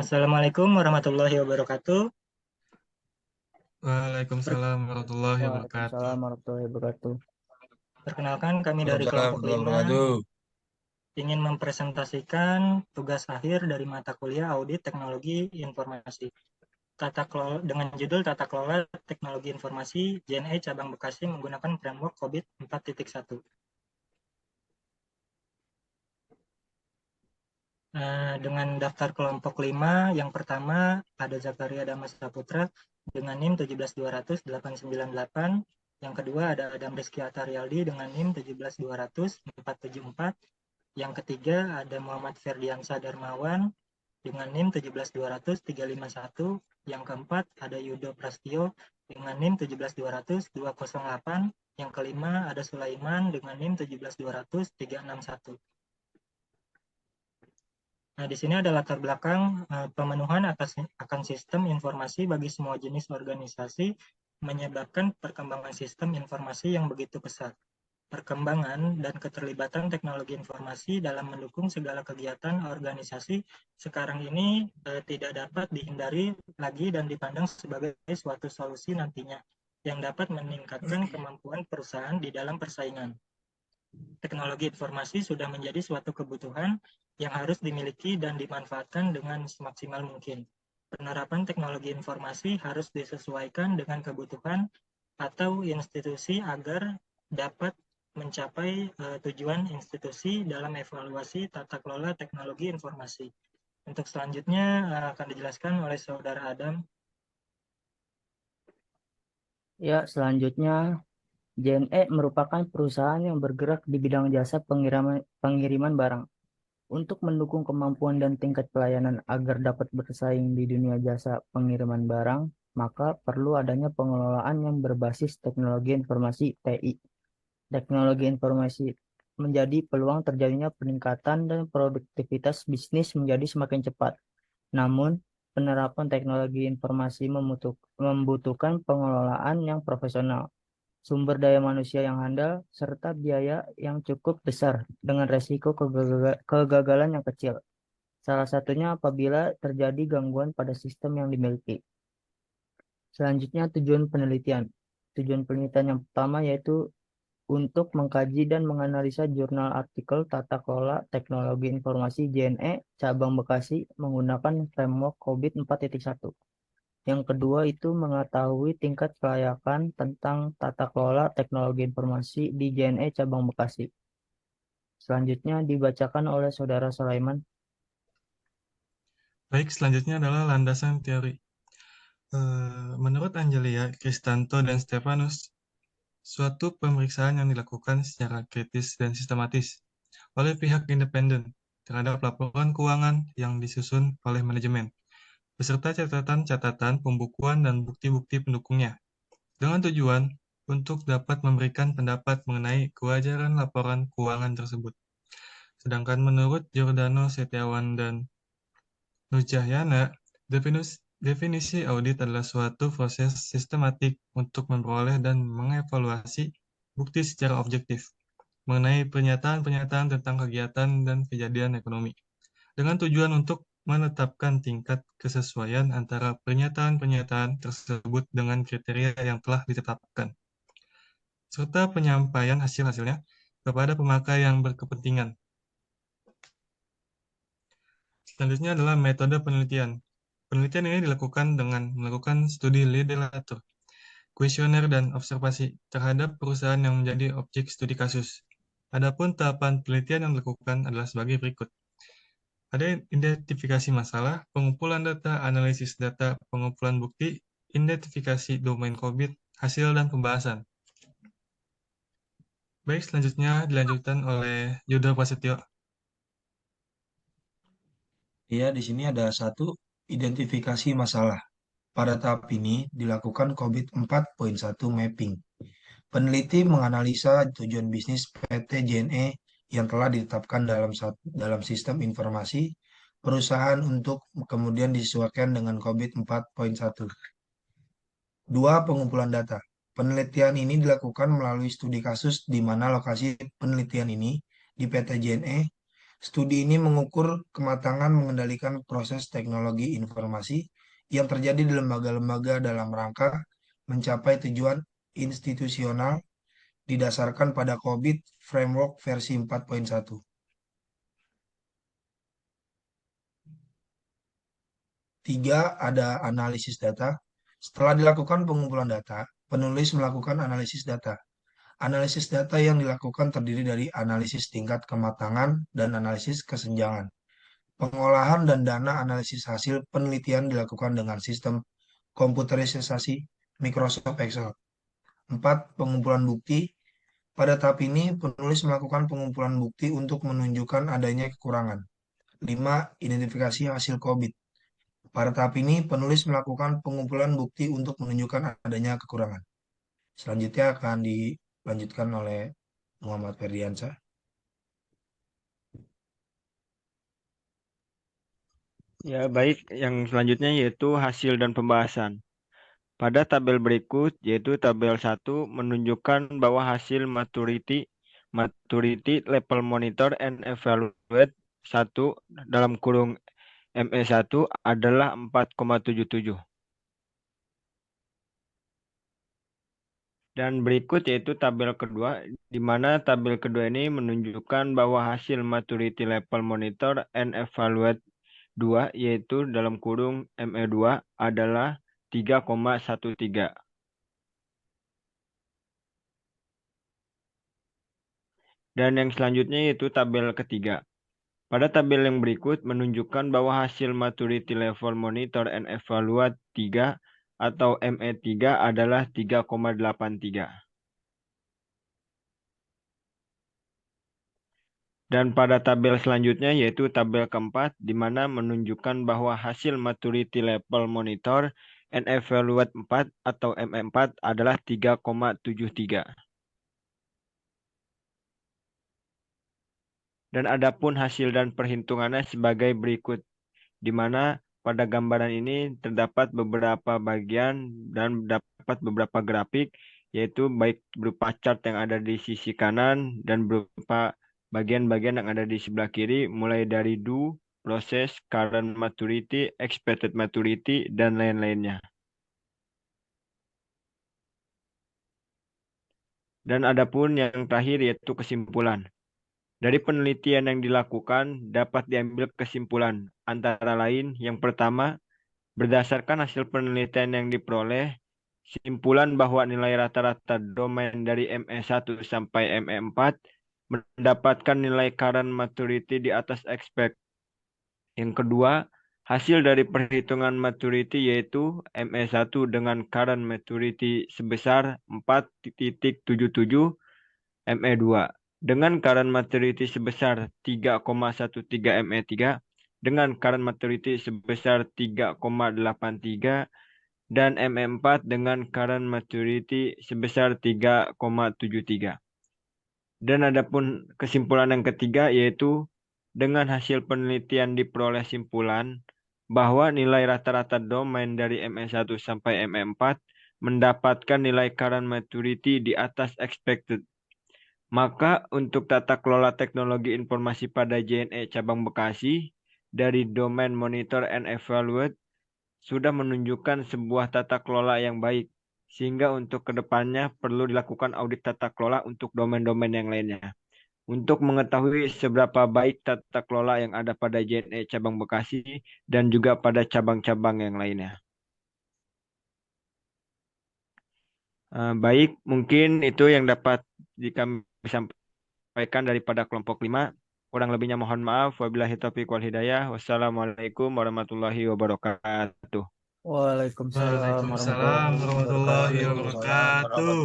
Assalamualaikum warahmatullahi wabarakatuh. Per- Waalaikumsalam warahmatullahi wabarakatuh. Waalaikumsalam warahmatullahi wabarakatuh. Perkenalkan kami dari Waalaikumsalam kelompok warahmatullahi 5 wabarakatuh. ingin mempresentasikan tugas akhir dari mata kuliah Audit Teknologi Informasi dengan judul Tata Kelola Teknologi Informasi JNE Cabang Bekasi menggunakan framework COVID 4.1. Dengan daftar kelompok 5, yang pertama ada Zakaria Damas Saputra dengan NIM 17200-898. Yang kedua ada Adam Rizky Atarialdi dengan NIM 17200-474. Yang ketiga ada Muhammad Ferdiansa Darmawan dengan NIM 17200-351. Yang keempat ada Yudo Prastio dengan NIM 17200-208. Yang kelima ada Sulaiman dengan NIM 17200-361. Nah, di sini ada latar belakang pemenuhan akan sistem informasi bagi semua jenis organisasi menyebabkan perkembangan sistem informasi yang begitu pesat. Perkembangan dan keterlibatan teknologi informasi dalam mendukung segala kegiatan organisasi sekarang ini tidak dapat dihindari lagi dan dipandang sebagai suatu solusi nantinya yang dapat meningkatkan kemampuan perusahaan di dalam persaingan. Teknologi informasi sudah menjadi suatu kebutuhan yang harus dimiliki dan dimanfaatkan dengan semaksimal mungkin. Penerapan teknologi informasi harus disesuaikan dengan kebutuhan atau institusi agar dapat mencapai tujuan institusi dalam evaluasi tata kelola teknologi informasi. Untuk selanjutnya akan dijelaskan oleh Saudara Adam. Ya, selanjutnya JNE merupakan perusahaan yang bergerak di bidang jasa pengiriman barang. Untuk mendukung kemampuan dan tingkat pelayanan agar dapat bersaing di dunia jasa pengiriman barang, maka perlu adanya pengelolaan yang berbasis teknologi informasi TI. Teknologi informasi menjadi peluang terjadinya peningkatan dan produktivitas bisnis menjadi semakin cepat. Namun, penerapan teknologi informasi membutuhkan pengelolaan yang profesional, sumber daya manusia yang handal, serta biaya yang cukup besar dengan resiko kegagalan yang kecil. Salah satunya apabila terjadi gangguan pada sistem yang dimiliki. Selanjutnya, tujuan penelitian. Tujuan penelitian yang pertama yaitu untuk mengkaji dan menganalisa jurnal artikel tata kelola teknologi informasi JNE Cabang Bekasi menggunakan framework COVID 4.1. Yang kedua itu mengetahui tingkat kelayakan tentang tata kelola teknologi informasi di JNE Cabang Bekasi. Selanjutnya dibacakan oleh Saudara Sulaiman. Baik, selanjutnya adalah landasan teori. Menurut Angelia, Kristanto, dan Stefanus, suatu pemeriksaan yang dilakukan secara kritis dan sistematis oleh pihak independen terhadap laporan keuangan yang disusun oleh manajemen, beserta catatan-catatan pembukuan dan bukti-bukti pendukungnya, dengan tujuan untuk dapat memberikan pendapat mengenai kewajaran laporan keuangan tersebut. Sedangkan menurut Giordano Setiawan dan Nurcahyana, definisi audit adalah suatu proses sistematik untuk memperoleh dan mengevaluasi bukti secara objektif mengenai pernyataan-pernyataan tentang kegiatan dan kejadian ekonomi, dengan tujuan untuk menetapkan tingkat kesesuaian antara pernyataan-pernyataan tersebut dengan kriteria yang telah ditetapkan, serta penyampaian hasil-hasilnya kepada pemakai yang berkepentingan. Selanjutnya adalah metode penelitian. Penelitian ini dilakukan dengan melakukan studi literatur, kuesioner, dan observasi terhadap perusahaan yang menjadi objek studi kasus. Adapun tahapan penelitian yang dilakukan adalah sebagai berikut. Ada identifikasi masalah, pengumpulan data, analisis data, pengumpulan bukti, identifikasi domain COVID, hasil, dan pembahasan. Baik, selanjutnya dilanjutkan oleh Yuda Prasetyo. Ya, di sini ada satu identifikasi masalah. Pada tahap ini dilakukan COVID 4.1 mapping. Peneliti menganalisa tujuan bisnis PT JNE yang telah ditetapkan dalam sistem informasi perusahaan untuk kemudian disesuaikan dengan COVID 4.1. Dua, pengumpulan data. Penelitian ini dilakukan melalui studi kasus di mana lokasi penelitian ini di PT JNE Studi ini mengukur kematangan mengendalikan proses teknologi informasi yang terjadi di lembaga-lembaga dalam rangka mencapai tujuan institusional didasarkan pada COVID Framework versi 4.1. 3. Ada analisis data. Setelah dilakukan pengumpulan data, penulis melakukan analisis data. Analisis data yang dilakukan terdiri dari analisis tingkat kematangan dan analisis kesenjangan. Pengolahan dan dana analisis hasil penelitian dilakukan dengan sistem komputerisasi Microsoft Excel. 4. Pengumpulan bukti. Pada tahap ini, penulis melakukan pengumpulan bukti untuk menunjukkan adanya kekurangan. 5. Identifikasi hasil COVID. Pada tahap ini, penulis melakukan pengumpulan bukti untuk menunjukkan adanya kekurangan. Selanjutnya akan dilanjutkan oleh Muhammad Ferdiansyah. Ya, baik. Yang selanjutnya yaitu hasil dan pembahasan. Pada tabel berikut, yaitu tabel 1, menunjukkan bahwa hasil maturity level monitor and evaluate 1 dalam kurung ME1 adalah 4,77. Dan berikut yaitu tabel kedua, di mana tabel kedua ini menunjukkan bahwa hasil maturity level monitor and evaluate 2 yaitu dalam kurung ME2 adalah 3,13. Dan yang selanjutnya yaitu tabel ketiga. Pada tabel yang berikut menunjukkan bahwa hasil maturity level monitor and evaluate 3 atau ME3 adalah 3,83. Dan pada tabel selanjutnya yaitu tabel keempat, di mana menunjukkan bahwa hasil maturity level monitor and evaluate 4 atau ME4 adalah 3,73. Dan adapun hasil dan perhitungannya sebagai berikut, di mana pada gambaran ini terdapat beberapa bagian dan dapat beberapa grafik, yaitu baik berupa chart yang ada di sisi kanan dan berupa bagian-bagian yang ada di sebelah kiri, mulai dari do, proses, current maturity, expected maturity, dan lain-lainnya. Dan adapun yang terakhir yaitu kesimpulan. Dari penelitian yang dilakukan dapat diambil kesimpulan, antara lain yang pertama, berdasarkan hasil penelitian yang diperoleh, simpulan bahwa nilai rata-rata domain dari ME1 sampai ME4 mendapatkan nilai current maturity di atas expect. Yang kedua, hasil dari perhitungan maturity yaitu ME1 dengan current maturity sebesar 4,77 ME2 dengan current maturity sebesar 3,13 ME3 dengan current maturity sebesar 3,83 dan ME4 dengan current maturity sebesar 3,73. Dan adapun kesimpulan yang ketiga yaitu dengan hasil penelitian diperoleh simpulan bahwa nilai rata-rata domain dari ME1 sampai ME4 mendapatkan nilai current maturity di atas expected. Maka untuk tata kelola teknologi informasi pada JNE Cabang Bekasi dari domain monitor and evaluate sudah menunjukkan sebuah tata kelola yang baik, sehingga untuk kedepannya perlu dilakukan audit tata kelola untuk domain-domain yang lainnya. Untuk mengetahui seberapa baik tata kelola yang ada pada JNE Cabang Bekasi dan juga pada cabang-cabang yang lainnya. Baik, mungkin itu yang dapat kami sampaikan daripada kelompok 5. Kurang lebihnya mohon maaf. Wabillahi taufiq wal hidayah. Wassalamualaikum warahmatullahi wabarakatuh. Waalaikumsalam Waalaikumsalam warahmatullahi wabarakatuh.